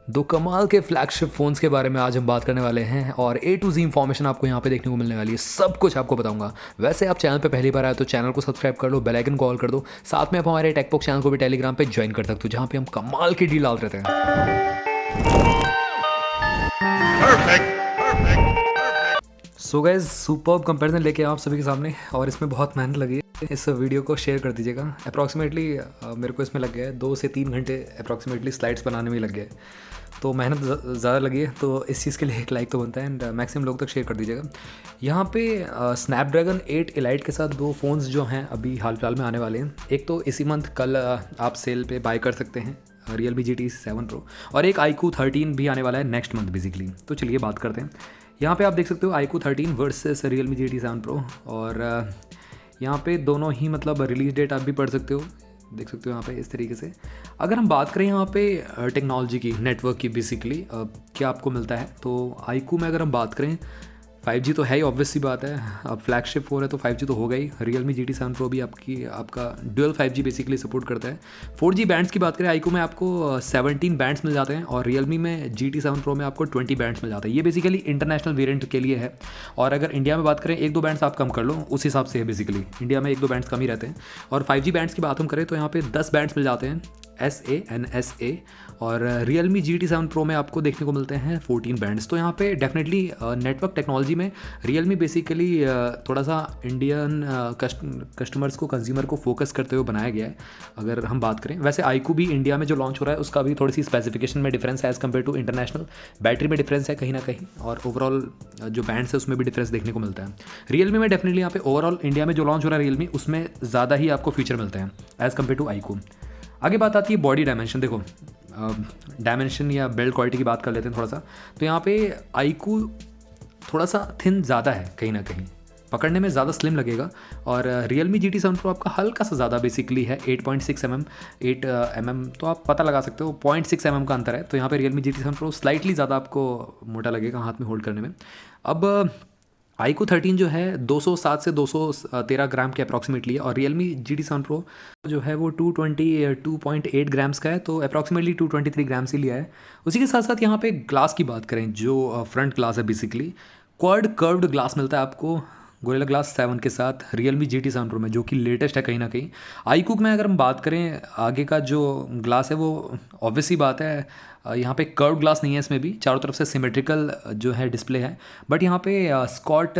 दो कमाल के फ्लैगशिप फ़ोन्स के बारे में आज हम बात करने वाले हैं और A to Z इंफॉर्मेशन आपको यहाँ पे देखने को मिलने वाली है। सब कुछ आपको बताऊंगा। वैसे आप चैनल पे पहली बार आए तो चैनल को सब्सक्राइब कर लो, बेल आइकन कॉल कर दो। साथ में आप हमारे टेकपॉक चैनल को भी टेलीग्राम पे ज्वाइन कर सकते हो, जहाँ पे हम कमाल की डील डाल रहते हैं। सो गाइस, सुपर्ब कंपैरिजन लेके आप सभी के सामने, और इसमें बहुत मेहनत लगी है। इस वीडियो को शेयर कर दीजिएगा। अप्रॉक्सीमेटली मेरे को इसमें लग गया है 2 से 3 घंटे अप्रॉक्सीमेटली स्लाइड्स बनाने में ही लग गए, तो मेहनत ज़्यादा लगी है, तो इस चीज़ के लिए एक लाइक तो बनता है एंड मैक्सिमम लोग तक शेयर कर दीजिएगा। यहाँ पे स्नैपड्रैगन 8 एलाइट के साथ 2 फ़ोन्स जो हैं अभी हाल फिलहाल में आने वाले हैं। एक तो इसी मंथ कल आप सेल पे बाय कर सकते हैं, Realme GT 7 Pro, और एक iQOO 13 भी आने वाला है नेक्स्ट मंथ बेसिकली। तो चलिए बात करते हैं। यहाँ पे आप देख सकते हो iQOO 13 versus Realme GT 7 Pro, और यहाँ पे दोनों ही मतलब रिलीज डेट आप भी पढ़ सकते हो, देख सकते हो यहाँ पे इस तरीके से। अगर हम बात करें यहाँ पे टेक्नोलॉजी की, नेटवर्क की बेसिकली क्या आपको मिलता है, तो iQOO में अगर हम बात करें 5G तो है ही, ऑब्वियस सी बात है। अब फ्लैगशिप 4 है तो 5G तो होगा ही। Realme GT 7 Pro भी आपका डुअल 5G बेसिकली सपोर्ट करता है। 4G बैंड्स की बात करें iQOO में आपको 17 बैंड्स मिल जाते हैं, और Realme में GT 7 Pro में आपको 20 बैंड्स मिल जाते हैं। ये बेसिकली इंटरनेशनल वेरिएंट के लिए है, और अगर इंडिया में बात करें 1-2 बैंड्स आप कम कर लो, उस हिसाब से है बेसिकली। इंडिया में 1-2 बैंड्स कम ही रहते हैं। और 5G बैंड्स की बात हम करें तो यहाँ पे 10 बैंड्स मिल जाते हैं, SA, NSA, और Realme GT 7 Pro में आपको देखने को मिलते हैं 14 बैंड्स। तो यहाँ पे डेफिनेटली नेटवर्क टेक्नोलॉजी में Realme बेसिकली थोड़ा सा इंडियन कस्टमर्स को, कंज्यूमर को फोकस करते हुए बनाया गया है। अगर हम बात करें, वैसे iQOO भी इंडिया में जो लॉन्च हो रहा है उसका भी थोड़ी सी स्पेसिफिकेशन में डिफरेंस है as compare to international. Battery में डिफरेंस है कहीं ना कहीं, और ओवरऑल जो बैंड्स है उसमें भी डिफरेंस देखने को मिलता है। Realme में डेफिनेटली यहाँ पे ओवरऑल इंडिया में जो लॉन्च हो रहा है Realme, उसमें ज़्यादा ही आपको फीचर मिलते हैं एज़ कम्पेयर टू iQOO। आगे बात आती है बॉडी डायमेंशन। देखो, डायमेंशन या बिल्ड क्वालिटी की बात कर लेते हैं थोड़ा सा। तो यहाँ पे iQOO थोड़ा सा थिन ज़्यादा है, कहीं ना कहीं पकड़ने में ज़्यादा स्लिम लगेगा, और Realme GT 7 Pro आपका हल्का सा ज़्यादा बेसिकली है, 8.6 mm, 8 mm, तो आप पता लगा सकते हो 0.6 mm का अंतर है। तो यहाँ पे Realme GT 7 Pro स्लाइटली ज़्यादा आपको मोटा लगेगा हाथ में होल्ड करने में। अब iQOO 13 जो है 207 से 213 ग्राम के अप्रॉक्सीमेटली है, और Realme GT 7 Pro जो है वो 222.8 ग्राम्स का है, तो अप्रॉक्सीमेटली 223 ग्राम्स ही लिया है। उसी के साथ साथ यहाँ पे ग्लास की बात करें, जो फ्रंट ग्लास है बेसिकली क्वाड कर्व्ड ग्लास मिलता है आपको Gorilla Glass 7 के साथ Realme GT 7 Pro में, जो कि लेटेस्ट है कहीं ना कहीं। iQOO में अगर हम बात करें, आगे का जो ग्लास है वो ऑब्वियस ही बात है, यहाँ पे कर्व ग्लास नहीं है, इसमें भी चारों तरफ से सिमेट्रिकल जो है डिस्प्ले है। बट यहाँ पे Schott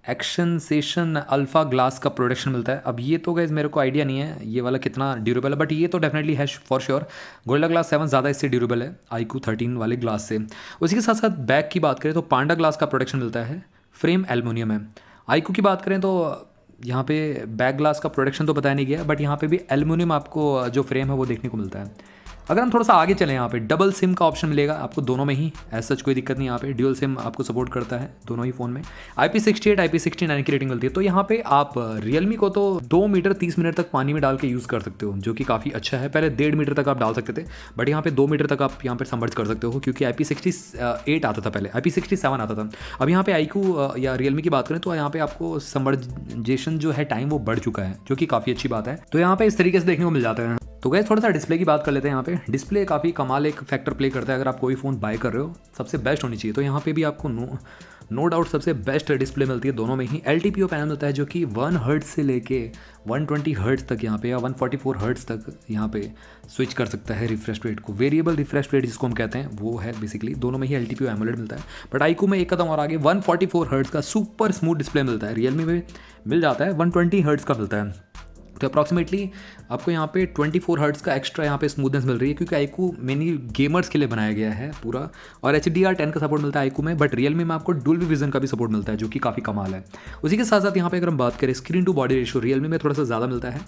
Xensation alpha glass का प्रोडक्शन मिलता है। अब ये तो गाइस मेरे को आइडिया नहीं है ये वाला कितना ड्यूरेबल है, बट ये तो डेफिनेटली है फॉर श्योर। Gorilla Glass 7 ज़्यादा इससे ड्यूरेबल है iQOO 13 वाले ग्लास से। उसी के साथ साथ बैक की बात करें तो पांडा ग्लास का प्रोडक्शन मिलता है, फ्रेम एल्युमिनियम है। iQOO की बात करें तो यहाँ पे बैक ग्लास का प्रोडक्शन तो बताया नहीं गया, बट यहाँ पे भी एल्युमिनियम आपको जो फ्रेम है वो देखने को मिलता है। अगर हम थोड़ा सा आगे चलें, यहाँ पे डबल सिम का ऑप्शन मिलेगा आपको दोनों में ही, ऐसा कोई दिक्कत नहीं। यहाँ पे ड्यूअल सिम आपको सपोर्ट करता है दोनों ही फ़ोन में। IP68, IP69 की रेटिंग मिलती है। तो यहाँ पे आप Realme को तो 2 मीटर 30 मिनट तक पानी में डाल के यूज़ कर सकते हो, जो कि काफ़ी अच्छा है। पहले 1.5 मीटर तक आप डाल सकते थे, बट यहाँ पे 2 मीटर तक आप यहाँ पर सबमर्ज कर सकते हो, क्योंकि IP68 आता था, पहले IP67 आता था। अब यहाँ पे iQOO या Realme की बात करें तो यहाँ पे आपको सबमर्जेशन जो है टाइम वो बढ़ चुका है, जो कि काफ़ी अच्छी बात है। तो यहाँ पे इस तरीके से देखने को मिल जाता है। तो गाइस थोड़ा सा डिस्प्ले की बात कर लेते हैं। यहाँ पे डिस्प्ले काफ़ी कमाल एक फैक्टर प्ले करता है। अगर आप कोई फ़ोन बाय कर रहे हो, सबसे बेस्ट होनी चाहिए, तो यहाँ पे भी आपको नो डाउट सबसे बेस्ट डिस्प्ले मिलती है दोनों में ही। LTPO पैनल मिलता है, जो कि 1 हर्ट्ज से लेके 120 हर्ट्ज तक यहाँ पे, या 144 हर्ट्ज तक यहाँ पे स्विच कर सकता है रिफ्रेश रेट को। वेरिएबल रिफ्रेश रेट जिसको हम कहते हैं वो है बेसिकली। दोनों में ही LTPO AMOLED मिलता है, बट iQOO में एक कदम और आगे 144 हर्ट्ज का सुपर स्मूथ डिस्प्ले मिलता है। Realme में मिल जाता है 120 हर्ट्ज का मिलता है। तो अप्रॉक्सीमेटली आपको यहाँ पे 24 हर्ट्ज का एक्स्ट्रा यहाँ पे स्मूथनेस मिल रही है, क्योंकि iQOO मेनली गेमर्स के लिए बनाया गया है पूरा, और HDR10 का सपोर्ट मिलता है iQOO में। बट Realme में आपको डुअल विजन का भी सपोर्ट मिलता है, जो कि काफ़ी कमाल है। उसी के साथ साथ यहाँ पे अगर हम बात करें screen to body ratio, Realme में थोड़ा सा ज़्यादा मिलता है,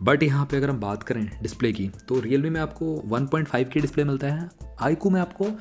बट यहाँ पे अगर हम बात करें डिस्प्ले की, तो Realme में आपको 1.5 की डिस्प्ले मिलता है, iQOO में आपको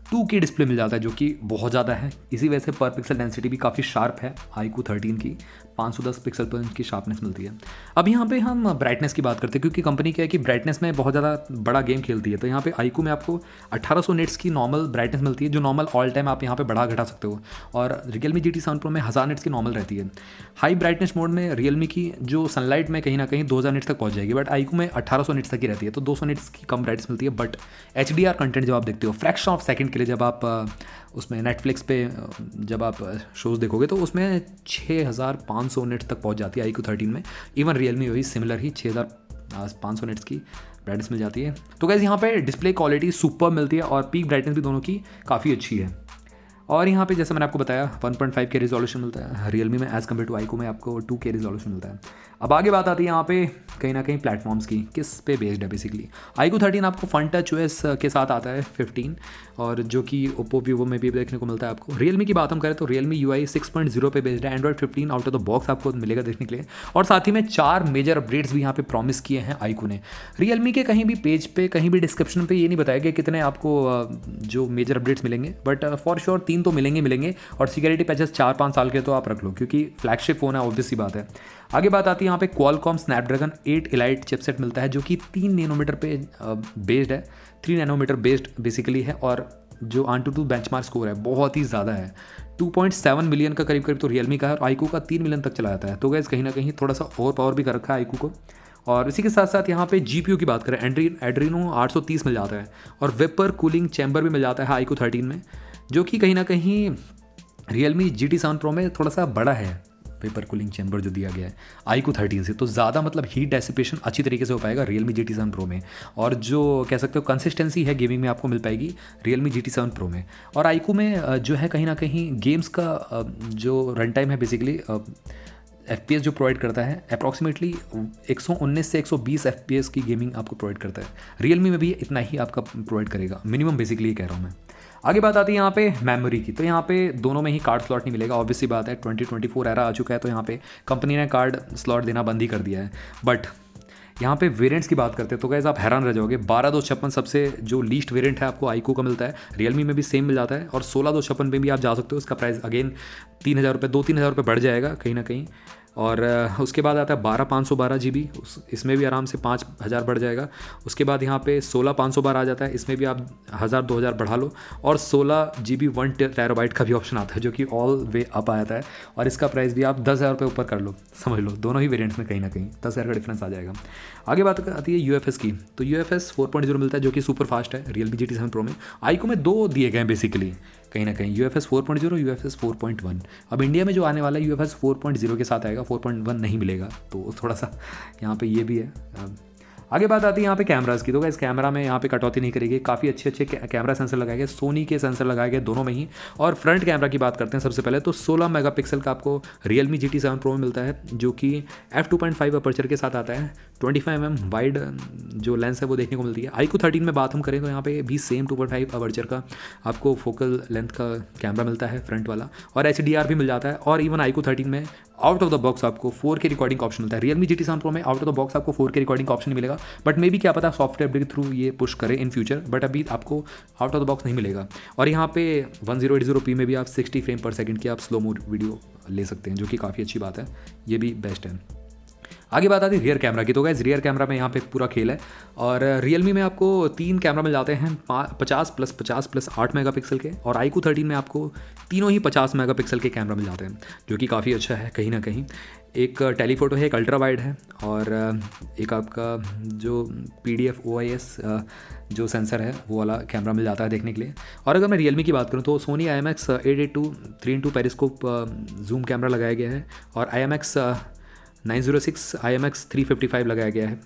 2K डिस्प्ले मिल जाता है जो कि बहुत ज़्यादा है। इसी वजह से पर पिक्सल डेंसिटी भी काफ़ी शार्प है iQOO 13 की, 510 पिक्सल पर इनकी शार्पनेस मिलती है। अब यहाँ पे हम ब्राइटनेस की बात करते हैं क्योंकि कंपनी क्या है कि ब्राइटनेस में बहुत ज़्यादा बड़ा गेम खेलती है। तो यहाँ पे iQOO में आपको 1800 निट्स की नॉर्मल ब्राइटनेस मिलती है, जो नॉर्मल ऑल टाइम आप यहाँ पे बढ़ा घटा सकते हो, और Realme GT 7 Pro में 1000 निट्स की नॉर्मल रहती है। हाई ब्राइटनेस मोड में Realme की जो सनलाइट में कहीं ना कहीं 2000 निट्स तक पहुँच जाएगी, बट iQOO में 1800 निट्स तक ही रहती है, तो 200 निट्स की कम ब्राइटनेस मिलती है। बट HDR कंटेंट जब आप देखते हो फ्रैक्शन ऑफ सेकंड के लिए, जब आप उसमें नेटफ्लिक्स पे जब आप शोज़ देखोगे तो उसमें 6500 निट्स तक पहुंच जाती है iQOO 13 में। इवन Realme वही सिमिलर ही 6500 निट्स की ब्राइटनेस मिल जाती है। तो गाइस यहाँ पे डिस्प्ले क्वालिटी सुपर मिलती है और पीक ब्राइटनेस भी दोनों की काफ़ी अच्छी है। और यहाँ पे जैसे मैंने आपको बताया 1.5K रिजोल्यूशन मिलता है Realme में, एज़ कम्पेयर टू iQOO में आपको 2K रिजोल्यूशन मिलता है। अब आगे बात आती है यहाँ पे कहीं ना कहीं प्लेटफॉर्म्स की, किस पे बेस्ड है बेसिकली। iQOO 13 आपको फन टच OS के साथ आता है 15, और जो कि Oppo Vivo में भी देखने को मिलता है आपको। Realme की बात हम करें तो Realme UI 6.0 पे बेस्ड है। Android 15 out of the box आपको मिलेगा देखने के लिए, और साथ ही में 4 मेजर अपडेट्स भी यहाँ पे प्रॉमिस किए हैं iQOO ने। Realme के कहीं भी पेज पे, कहीं भी डिस्क्रिप्शन पे ये नहीं बताया गया कितने आपको जो मेजर अपडेट्स मिलेंगे, बट फॉर श्योर 3 तो मिलेंगे, और सिक्योरिटी पैचेस 4-5 साल के तो आप रख लो क्योंकि फ्लैगशिप फोन है, ऑब्वियस सी बात है। आगे बात आती है यहाँ पे Qualcomm Snapdragon 8 Elite चिपसेट मिलता है जो कि 3 नैनोमीटर पे बेस्ड है, 3 नैनोमीटर बेस्ड बेसिकली है, और जो AnTuTu बेंचमार्क स्कोर है बहुत ही ज़्यादा है, 2.7 मिलियन का करीब तो Realme का है, और iQOO का 3 मिलियन तक चला जाता है। तो गाइस कहीं ना कहीं थोड़ा सा ओवर पावर भी कर रखा है iQOO को। और इसी के साथ साथ यहाँ पे GPU की बात करें, Adreno 830 मिल जाता है, और वेपर कूलिंग चैम्बर भी मिल जाता है iQOO 13 में, जो कि कहीं ना कहीं Realme GT 7 Pro में थोड़ा सा बड़ा है। वेपर कूलिंग चैम्बर जो दिया गया है iQOO 13 से, तो ज़्यादा मतलब हीट डेसिपेशन अच्छी तरीके से हो पाएगा Realme GT 7 Pro में, और जो कह सकते हो कंसिस्टेंसी है गेमिंग में आपको मिल पाएगी Realme GT 7 Pro में। और iQOO में जो है कहीं ना कहीं गेम्स का जो रन टाइम है बेसिकली FPS जो प्रोवाइड करता है अप्रॉक्सीमेटली 119 से 120 FPS की गेमिंग आपको प्रोवाइड करता है। Realme में भी इतना ही आपका प्रोवाइड करेगा मिनिमम, बेसिकली ये कह रहा हूँ मैं। आगे बात आती है यहाँ पे मेमोरी की, तो यहाँ पे दोनों में ही कार्ड स्लॉट नहीं मिलेगा, ऑब्वियस सी बात है। 2024 एरा आ चुका है, तो यहाँ पे कंपनी ने कार्ड स्लॉट देना बंद ही कर दिया है। बट यहाँ पे वेरिएंट्स की बात करते हैं तो गाइस आप हैरान रह जाओगे। 12256 सबसे जो लीस्ट वेरिएंट है आपको iQOO का मिलता है, Realme में भी सेम मिल जाता है, और 16,256 में भी आप जा सकते हो। उसका प्राइस अगेन 3,000 रुपये, 2-3 हज़ार रुपये बढ़ जाएगा कहीं ना कहीं। और उसके बाद आता है 12512 GB, इसमें भी आराम से 5,000 बढ़ जाएगा। उसके बाद यहाँ पे 16512 आ जाता है, इसमें भी आप 1000-2000 बढ़ा लो, और 16 GB 1 TB का भी ऑप्शन आता है जो कि ऑल वे अप आ जाता है, और इसका प्राइस भी आप 10,000 रुपये ऊपर कर लो, समझ लो दोनों ही वेरिएंट्स में कहीं ना कहीं 10,000 का डिफरेंस आ जाएगा। आगे बात आती है UFS की, तो UFS 4.0 मिलता है जो कि सुपर फास्ट है Realme GT 7 Pro में। iQOO में 2 दिए गए हैं बेसिकली कहीं ना कहीं, UFS 4.0, UFS 4.1। अब इंडिया में जो आने वाला है UFS 4.0 के साथ आएगा, 4.1 नहीं मिलेगा, तो थोड़ा सा यहाँ पे ये भी है। आगे बात आती है यहाँ पे कैमरास की, तो गाइस कैमरा में यहाँ पे कटौती नहीं करेगी, काफ़ी अच्छे कैमरा सेंसर लगाए गए, सोनी के सेंसर लगाए गए दोनों में ही। और फ्रंट कैमरा की बात करते हैं सबसे पहले, तो 16 मेगापिक्सल का आपको Realme GT 7 Pro में मिलता है, जो कि f2.5 अपर्चर के साथ आता है। 25mm वाइड जो लेंस है वो देखने को मिलती है। iQOO 13 में बात हम करें तो यहाँ पे भी सेम 2.5 अपर्चर का आपको फोकल लेंथ का कैमरा मिलता है फ्रंट वाला, और HDR भी मिल जाता है। और इवन iQOO 13 में आउट ऑफ द बॉक्स आपको 4K रिकॉर्डिंग का ऑप्शन मिलता है। Realme GT 7 Pro में आउट ऑफ द बॉक्स आपको 4K रिकॉर्डिंग का ऑप्शन नहीं मिलेगा, बट मे बी क्या पता सॉफ्टवेयर अपडेट के थ्रू ये पुश करे इन फ्यूचर, बट अभी आपको आउट ऑफ द बॉक्स नहीं मिलेगा। और यहाँ पे 1080p में भी आप 60 फ्रेम पर सेकंड की आप स्लो मोड वीडियो ले सकते हैं, जो कि काफ़ी अच्छी बात है, ये भी बेस्ट है। आगे बात आती है रियर कैमरा की, तो गाइस रियर कैमरा में यहाँ पे पूरा खेल है, और Realme में आपको 3 कैमरा मिल जाते हैं 50+50+8 मेगापिक्सल के, और iQOO 13 में आपको तीनों ही 50 मेगापिक्सल के कैमरा मिल जाते हैं, जो कि काफ़ी अच्छा है कहीं ना कहीं। एक टेलीफोटो है, एक अल्ट्रा वाइड है, और एक आपका जो PDF OIS जो सेंसर है वो वाला कैमरा मिल जाता है देखने के लिए। और अगर मैं Realme की बात करूँ तो Sony IMX 882 3:2 periscope zoom camera लगाया गया है, और IMX 906 IMX 355 लगाया गया है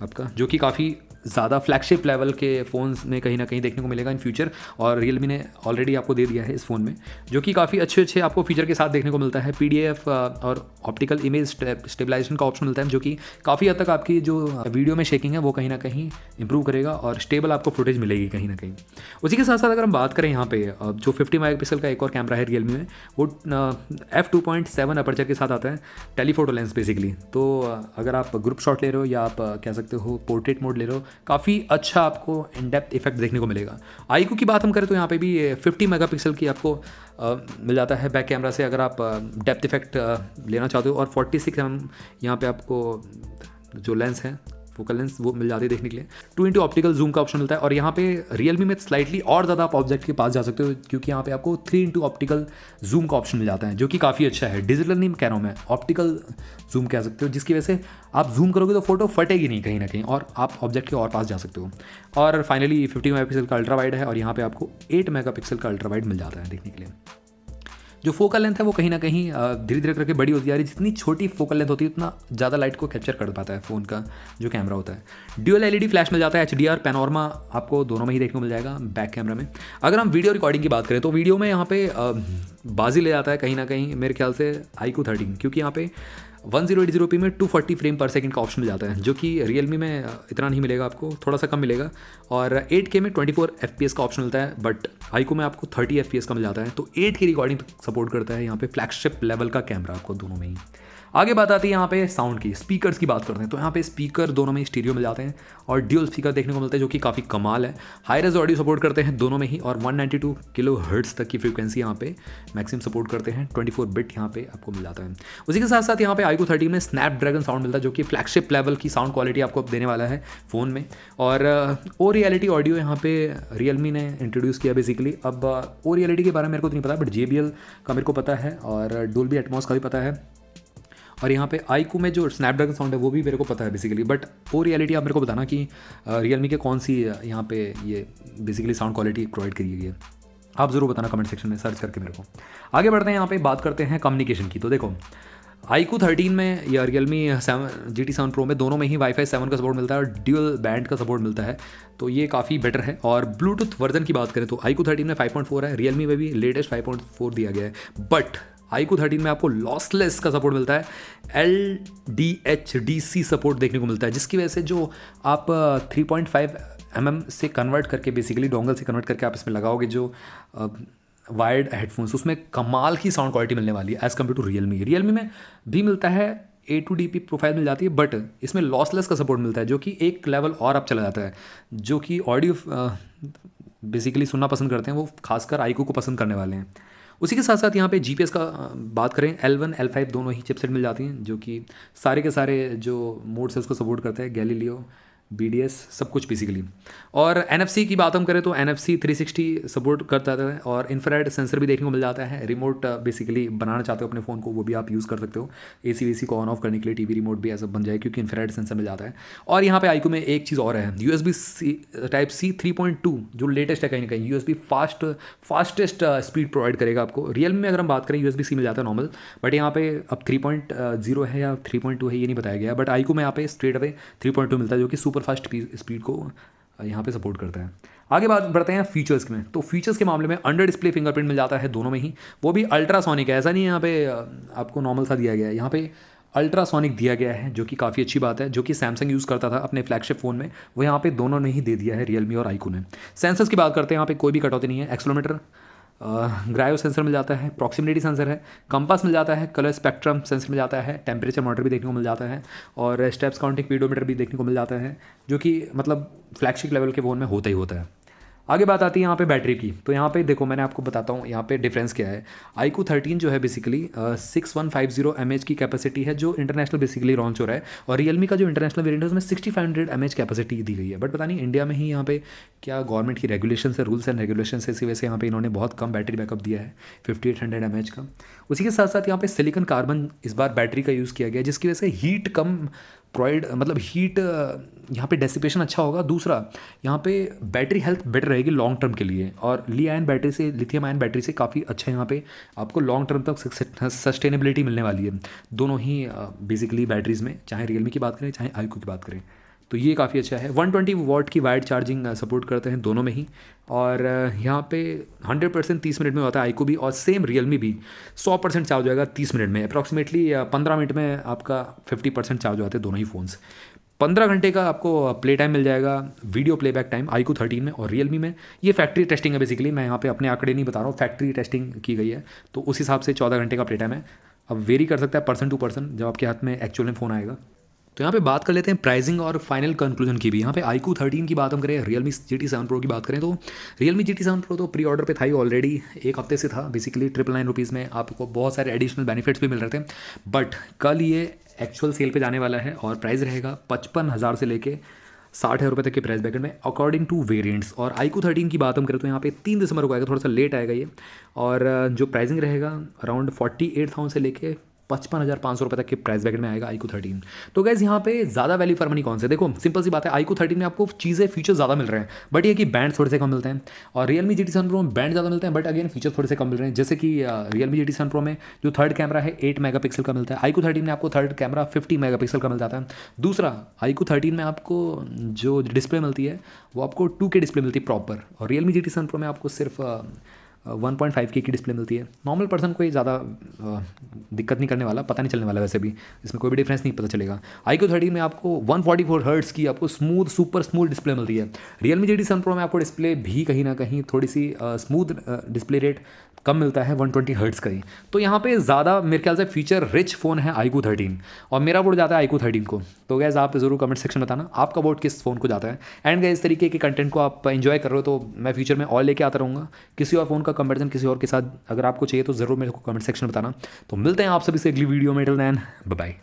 आपका, जो कि काफ़ी ज़्यादा फ्लैगशिप लेवल के फ़ोन्स में कहीं ना कहीं देखने को मिलेगा इन फ्यूचर, और Realme ने ऑलरेडी आपको दे दिया है इस फ़ोन में, जो कि काफ़ी अच्छे आपको फीचर के साथ देखने को मिलता है। PDF और ऑप्टिकल इमेज स्टेबलाइजेशन का ऑप्शन मिलता है, जो कि काफ़ी हद तक आपकी जो वीडियो में शेकिंग है वो कहीं ना कहीं इंप्रूव करेगा, और स्टेबल आपको फुटेज मिलेगी कहीं ना कहीं। उसी के साथ साथ अगर हम बात करें यहाँ पे जो 50 मेगापिक्सल का एक और कैमरा है Realme में, वो f2.7 अपर्चर के साथ आता है, टेलीफोटो लेंस बेसिकली। तो अगर आप ग्रुप शॉट ले रहे हो या आप कह सकते हो पोर्ट्रेट मोड ले रहे हो, काफ़ी अच्छा आपको इन डेप्थ इफेक्ट देखने को मिलेगा। आईक्यू की बात हम करें तो यहाँ पे भी 50 मेगापिक्सल की आपको मिल जाता है बैक कैमरा से, अगर आप डेप्थ इफेक्ट लेना चाहते हो, और 46 mm यहाँ पे आपको जो लेंस है फोकल लेंस वो मिल जाती है देखने के लिए। 2x ऑप्टिकल जूम का ऑप्शन मिलता है, और यहाँ पे रियलमी में स्लाइटली और ज़्यादा आप ऑब्जेक्ट के पास जा सकते हो, क्योंकि यहाँ पे आपको 3x ऑप्टिकल जूम का ऑप्शन मिल जाता है, जो कि काफ़ी अच्छा है। डिजिटल नहीं कह रहा हूँ मैं, ऑप्टिकल जूम कह सकते हो, जिसकी वजह से आप जूम करोगे तो फोटो फटेगी नहीं कहीं ना कहीं, और आप ऑब्जेक्ट के और पास जा सकते हो। और फाइनली 50 मेगापिक्सल का अल्ट्रा वाइड है, और यहाँ पर आपको 8 मेगापिक्सल का अल्ट्रा वाइड मिल जाता है देखने के लिए। जो फोकल लेंथ है वो कहीं ना कहीं धीरे धीरे करके बड़ी होती जा रही है। जितनी छोटी फोकल लेंथ होती है उतना ज़्यादा लाइट को कैप्चर कर पाता है फ़ोन का जो कैमरा होता है। ड्यूअल एलईडी फ्लैश मिल जाता है, HDR पैनोरमा आपको दोनों में ही देखने को मिल जाएगा बैक कैमरा में। अगर हम वीडियो रिकॉर्डिंग की बात करें तो वीडियो में यहाँ पे बाजी ले जाता है कहीं ना कहीं मेरे ख्याल से iQOO 13, क्योंकि यहाँ पे 1080p में 240 फ्रेम पर सेकंड का ऑप्शन मिल जाता है, जो कि रियलमी में इतना नहीं मिलेगा, आपको थोड़ा सा कम मिलेगा। और 8K में 24 FPS का ऑप्शन मिलता है, बट iQOO में आपको 30 FPS का मिल जाता है। तो 8K रिकॉर्डिंग सपोर्ट करता है यहाँ पे, फ्लैगशिप लेवल का कैमरा आपको दोनों में ही। आगे बात आती है यहाँ पे साउंड की, स्पीकर्स की बात करते हैं तो यहाँ पे स्पीकर दोनों में स्टीरियो मिल जाते हैं, और ड्यूल स्पीकर देखने को मिलते हैं, जो कि काफ़ी कमाल है। हाई रेज ऑडियो सपोर्ट करते हैं दोनों में ही, और 192 किलोहर्ट्ज़ तक की फ्रीक्वेंसी यहाँ पे मैक्सिमम सपोर्ट करते हैं। 24 बिट यहाँ पे आपको मिल जाता है। उसी के साथ साथ यहाँ पे iQOO 13 में स्नैपड्रैगन साउंड मिलता है, जो कि फ्लैगशिप लेवल की साउंड क्वालिटी आपको देने वाला है फ़ोन में। और ओ रियलिटी ऑडियो यहाँ पे रियलमी ने इंट्रोड्यूस किया बेसिकली। अब ओ रियलिटी के बारे में मेरे को तो नहीं पता, बट JBL का मेरे को पता है, और डोल्बी एटमॉस का भी पता है। और यहाँ पे iQOO में जो स्नैपड्रैगन साउंड है वो भी मेरे को पता है बेसिकली, बट ओ रियलिटी आप मेरे को बताना कि रियलमी के कौन सी यहाँ पे ये बेसिकली साउंड क्वालिटी प्रोवाइड करी गई है, आप ज़रूर बताना कमेंट सेक्शन में सर्च करके मेरे को। आगे बढ़ते हैं, यहाँ पे बात करते हैं कम्युनिकेशन की। तो देखो iQOO 13 में या रियलमी GT7 Pro में दोनों में ही Wi-Fi 7 का सपोर्ट मिलता है, और ड्यूअल बैंड का सपोर्ट मिलता है, तो ये काफ़ी बेटर है। और ब्लूटूथ वर्जन की बात करें तो iQOO 13 में 5.4 है, रियलमी में भी लेटेस्ट 5.4 दिया गया है, बट iQOO 13 में आपको लॉसलेस का सपोर्ट मिलता है, LDHDC सपोर्ट देखने को मिलता है, जिसकी वजह से जो आप 3.5 mm से कन्वर्ट करके बेसिकली डोंगल से कन्वर्ट करके आप इसमें लगाओगे जो वायर्ड हेडफोन्स, उसमें कमाल की साउंड क्वालिटी मिलने वाली है एज़ कम्पेयर टू रियलमी में भी मिलता है, A2DP प्रोफाइल मिल जाती है, बट इसमें लॉसलेस का सपोर्ट मिलता है, जो कि एक लेवल और आप चला जाता है। जो कि ऑडियो बेसिकली सुनना पसंद करते हैं वो खासकर iQOO को पसंद करने वाले हैं। उसी के साथ साथ यहाँ पे GPS का बात करें, L1 L5 दोनों ही चिपसेट मिल जाती हैं, जो कि सारे के सारे जो मोड्स है उसको सपोर्ट करते हैं, गैलीलियो BDS सब कुछ बेसिकली। और NFC की बात हम करें तो NFC 360 सपोर्ट करता है, और इंफ्रारेड सेंसर भी देखने को मिल जाता है। रिमोट बेसिकली बनाना चाहते हो अपने फ़ोन को वो भी आप यूज़ कर सकते हो, AC वेसी को ऑन ऑफ करने के लिए TV रिमोट भी ऐसा बन जाए, क्योंकि इंफ्रारेड सेंसर मिल जाता है। और यहाँ पे iQOO में एक चीज़ और है, USB-C Type-C 3.2 जो लेटेस्ट है, कहीं ना कहीं USB फास्टेस्ट स्पीड प्रोवाइड करेगा आपको। रियलमी में अगर हम बात करें USB-C मिल जाता है नॉर्मल, बट यहाँ पे अब 3.0 है या 3.2 है ये नहीं बताया गया, बट iQOO में यहाँ पे स्ट्रेट अवे 3.2 मिलता है, जो कि सुपर फास्ट स्पीड को यहाँ पे सपोर्ट करता है। आगे बात बढ़ते हैं फीचर्स में, तो फीचर्स के मामले में अंडर डिस्प्ले फिंगरप्रिंट मिल जाता है दोनों में ही, वो भी अल्ट्रासोनिक है, ऐसा नहीं है यहाँ पे आपको नॉर्मल सा दिया गया है, यहाँ पे अल्ट्रासोनिक दिया गया है, जो कि काफ़ी अच्छी बात है। जो कि सैमसंग यूज़ करता था अपने फ्लैगशिप फ़ोन में, वो यहाँ पे दोनों ने ही दे दिया है, रियलमी और iQOO ने। सेंसर्स की बात करते हैं, यहाँ पे कोई भी कटौती नहीं है। एक्सेलेरोमीटर ग्रायो सेंसर मिल जाता है, प्रॉक्सिमिटी सेंसर है, कंपास मिल जाता है, कलर स्पेक्ट्रम सेंसर मिल जाता है, टेम्परेचर मॉनिटर भी देखने को मिल जाता है, और स्टेप्स काउंटिंग पीडोमीटर भी देखने को मिल जाता है, जो कि मतलब फ्लैगशिप लेवल के फ़ोन में होता ही होता है। आगे बात आती है यहाँ पे बैटरी की, तो यहाँ पे देखो मैंने आपको बताता हूँ यहाँ पे डिफरेंस क्या है। iQOO 13 जो है बेसिकली 6150 mAh की कैपेसिटी है, जो इंटरनेशनल बेसिकली लॉन्च हो रहा है, और रियलमी का जो इंटरनेशनल वेरिएंट है उसमें 6500 mAh कैपेसिटी दी गई है, बट पता नहीं इंडिया में ही यहाँ पे क्या गवर्नमेंट की रेगुलेशन है, रूल्स एंड रेगुलेशन है, इसी वजह से यहाँ पे इन्होंने बहुत कम बैटरी बैकअप दिया है 5800 mAh का। उसी के साथ साथ यहाँ पे सिलिकॉन कार्बन इस बार बैटरी का यूज़ किया गया, जिसकी वजह से हीट कम प्रोवाइड मतलब हीट यहाँ पे डेसिपेशन अच्छा होगा। दूसरा यहाँ पे बैटरी हेल्थ बेटर रहेगी लॉन्ग टर्म के लिए, और लिथियम आयन बैटरी से काफ़ी अच्छा यहाँ पे आपको लॉन्ग टर्म तक सस्टेनेबिलिटी मिलने वाली है दोनों ही बेसिकली बैटरीज़ में, चाहे रियलमी की बात करें चाहे iQOO की बात करें, तो ये काफ़ी अच्छा है। 120 वॉट की वाइड चार्जिंग सपोर्ट करते हैं दोनों में ही, और यहाँ पे 100% 30 मिनट में होता है iQOO भी, और सेम रियलमी भी 100% चार्ज हो जाएगा 30 मिनट में, अप्रॉक्सीमेटली 15 मिनट में आपका 50% चार्ज हो जाते हैं दोनों ही फ़ोन्स। 15 घंटे का आपको प्ले टाइम मिल जाएगा, वीडियो प्लेबैक टाइम iQOO 13 में, और रियलमी में ये फैक्ट्री टेस्टिंग है बेसिकली, मैं यहाँ पे अपने आंकड़े नहीं बता रहा हूँ, फैक्ट्री टेस्टिंग की गई है, तो उस हिसाब से 14 घंटे का प्ले टाइम है। अब वेरी कर सकता है पर्सन टू पर्सन जब आपके हाथ में एक्चुअल में फ़ोन आएगा। तो यहाँ पे बात कर लेते हैं प्राइसिंग और फाइनल कंक्लूजन की भी। यहाँ पे iQOO 13 की बात हम करें, Realme GT7 Pro की बात करें तो Realme GT7 Pro तो प्री ऑर्डर पे था ही ऑलरेडी, एक हफ्ते से था बेसिकली। 999 में आपको बहुत सारे एडिशनल बेनिफिट्स भी मिल रहे थे, बट कल ये एक्चुअल सेल पे जाने वाला है और प्राइस रहेगा 55,000 से लेके 60,000 रुपये तक के प्राइस ब्रैकेट में अकॉर्डिंग टू वेरिएंट्स। और iQOO 13 की बात हम करें तो यहाँ पे 3 दिसंबर को आएगा, थोड़ा सा लेट आएगा ये। और जो प्राइसिंग रहेगा अराउंड 48,000 से लेके 55,500 रुपये तक के प्राइस ब्रैकेट में आएगा iQOO 13। तो गैस यहाँ पे ज़्यादा वैल्यू फॉर मनी कौन से, देखो सिंपल सी बात है, iQOO 13 में आपको चीज़ें फीचर ज़्यादा मिल रहे हैं, बट ये कि बैंड थोड़े से कम मिलते हैं। और Realme GT7 Pro में बैंड ज़्यादा मिलते हैं, बट अगेन फीचर थोड़े से कम मिल रहे हैं। जैसे कि Realme GT7 Pro में जो थर्ड कैमरा है 8 मेगापिक्सल का मिलता है, iQOO 13 में आपको थर्ड कैमरा 50 मेगापिक्सल का मिल जाता है। दूसरा iQOO 13 में आपको जो डिस्प्ले मिलती है वो आपको 2K डिस्प्ले मिलती है प्रॉपर, और Realme GT7 Pro में आपको सिर्फ 1.5K की डिस्प्ले मिलती है। नॉर्मल पर्सन कोई ज़्यादा दिक्कत नहीं करने वाला, पता नहीं चलने वाला, वैसे भी इसमें कोई भी डिफरेंस नहीं पता चलेगा। iQOO 13 में आपको 144 हर्ट्ज़ की आपको स्मूथ सुपर स्मूथ डिस्प्ले मिलती है। Realme GT7 Pro में आपको डिस्प्ले भी कहीं ना कहीं थोड़ी सी स्मूथ डिस्प्ले रेट कम मिलता है, 120 हर्ट्ज़ का ही। तो यहाँ पे ज़्यादा मेरे ख्याल से फीचर रिच फ़ोन है iQOO 13, और मेरा वोट जाता है iQOO 13 को। तो गैस आप ज़रूर कमेंट सेक्शन में बताना आपका वोट किस फ़ोन को जाता है। एंड गैस इस तरीके के कंटेंट को आप एंजॉय कर रहे हो तो मैं फ्यूचर में और लेके आता रहूँगा। किसी और फ़ोन का कंपैरिजन किसी और के साथ अगर आपको चाहिए तो ज़रूर मेरे को कमेंट सेक्शन में बताना। तो मिलते हैं आप सभी से अगली वीडियो में, टिल देन बाय बाय।